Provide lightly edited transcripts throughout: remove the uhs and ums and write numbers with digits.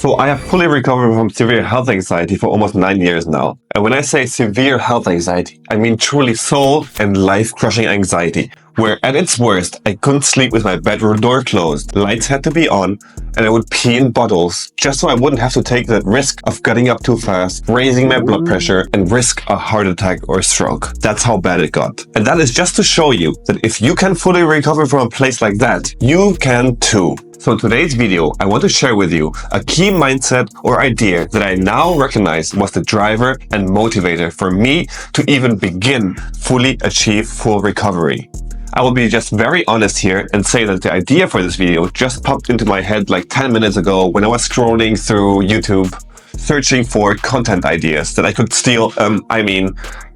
So I have fully recovered from severe health anxiety for almost 9 years now. And when I say severe health anxiety, I mean truly soul and life-crushing anxiety, where at its worst, I couldn't sleep with my bedroom door closed, lights had to be on, and I would pee in bottles just so I wouldn't have to take that risk of getting up too fast, raising my blood pressure, and risk a heart attack or stroke. That's how bad it got. And that is just to show you that if you can fully recover from a place like that, you can too. So in today's video, I want to share with you a key mindset or idea that I now recognize was the driver and motivator for me to even begin fully achieve full recovery. I will be just very honest here and say that the idea for this video just popped into my head like 10 minutes ago when I was scrolling through YouTube, searching for content ideas that I could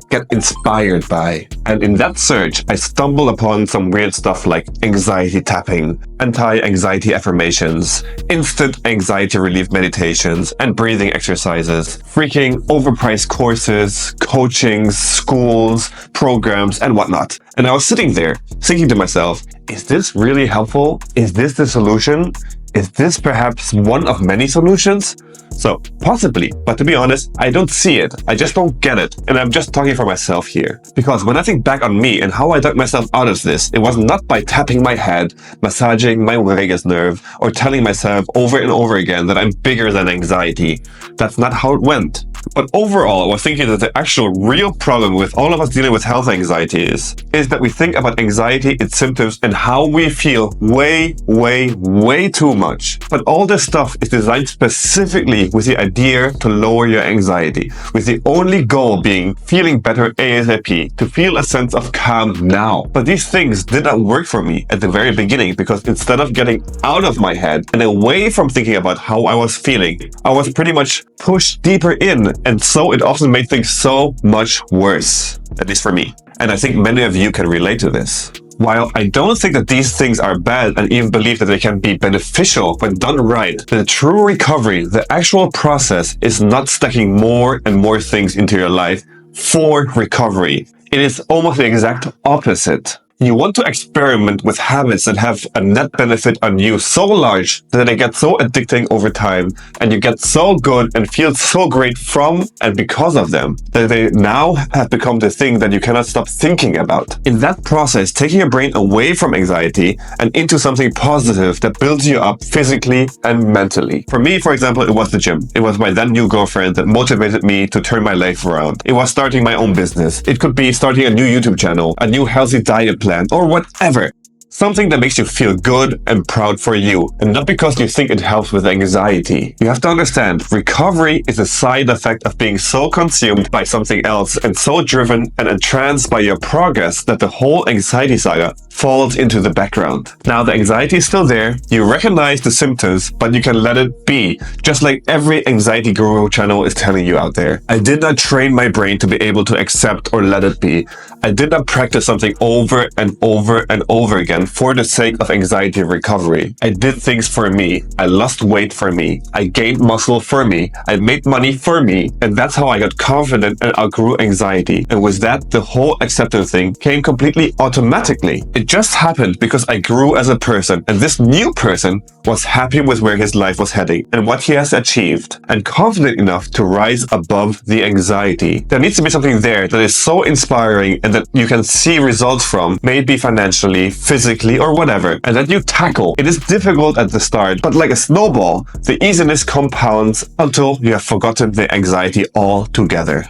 get inspired by. And in that search, I stumbled upon some weird stuff like anxiety tapping, anti-anxiety affirmations, instant anxiety relief meditations, and breathing exercises, freaking overpriced courses, coachings, schools, programs, and whatnot. And I was sitting there thinking to myself, is this really helpful? Is this the solution? Is this perhaps one of many solutions? So, possibly, but to be honest, I don't see it. I just don't get it. And I'm just talking for myself here. Because when I think back on me and how I dug myself out of this, it was not by tapping my head, massaging my vagus nerve, or telling myself over and over again that I'm bigger than anxiety. That's not how it went. But overall, I was thinking that the actual real problem with all of us dealing with health anxiety is that we think about anxiety, its symptoms, and how we feel way too much. But all this stuff is designed specifically with the idea to lower your anxiety, with the only goal being feeling better ASAP, to feel a sense of calm now. But these things did not work for me at the very beginning because instead of getting out of my head and away from thinking about how I was feeling, I was pretty much pushed deeper in, and so it often made things so much worse, at least for me. And I think many of you can relate to this. While I don't think that these things are bad and even believe that they can be beneficial when done right, the true recovery, the actual process, is not stacking more and more things into your life for recovery. It is almost the exact opposite. You want to experiment with habits that have a net benefit on you so large that they get so addicting over time, and you get so good and feel so great from and because of them that they now have become the thing that you cannot stop thinking about. In that process, taking your brain away from anxiety and into something positive that builds you up physically and mentally. For me, for example, it was the gym. It was my then new girlfriend that motivated me to turn my life around. It was starting my own business. It could be starting a new YouTube channel, a new healthy diet plan, or whatever. Something that makes you feel good and proud for you, and not because you think it helps with anxiety. You have to understand, recovery is a side effect of being so consumed by something else and so driven and entranced by your progress that the whole anxiety saga falls into the background. Now the anxiety is still there, you recognize the symptoms, but you can let it be, just like every anxiety guru channel is telling you out there. I did not train my brain to be able to accept or let it be. I did not practice something over and over and over again for the sake of anxiety recovery. I did things for me. I lost weight for me. I gained muscle for me. I made money for me. And that's how I got confident and outgrew anxiety. And with that, the whole acceptance thing came completely automatically. It just happened because I grew as a person, and this new person was happy with where his life was heading and what he has achieved, and confident enough to rise above the anxiety. There needs to be something there that is so inspiring and that you can see results from, maybe financially, physically, or whatever, and that you tackle. It is difficult at the start, but like a snowball, the easiness compounds until you have forgotten the anxiety altogether.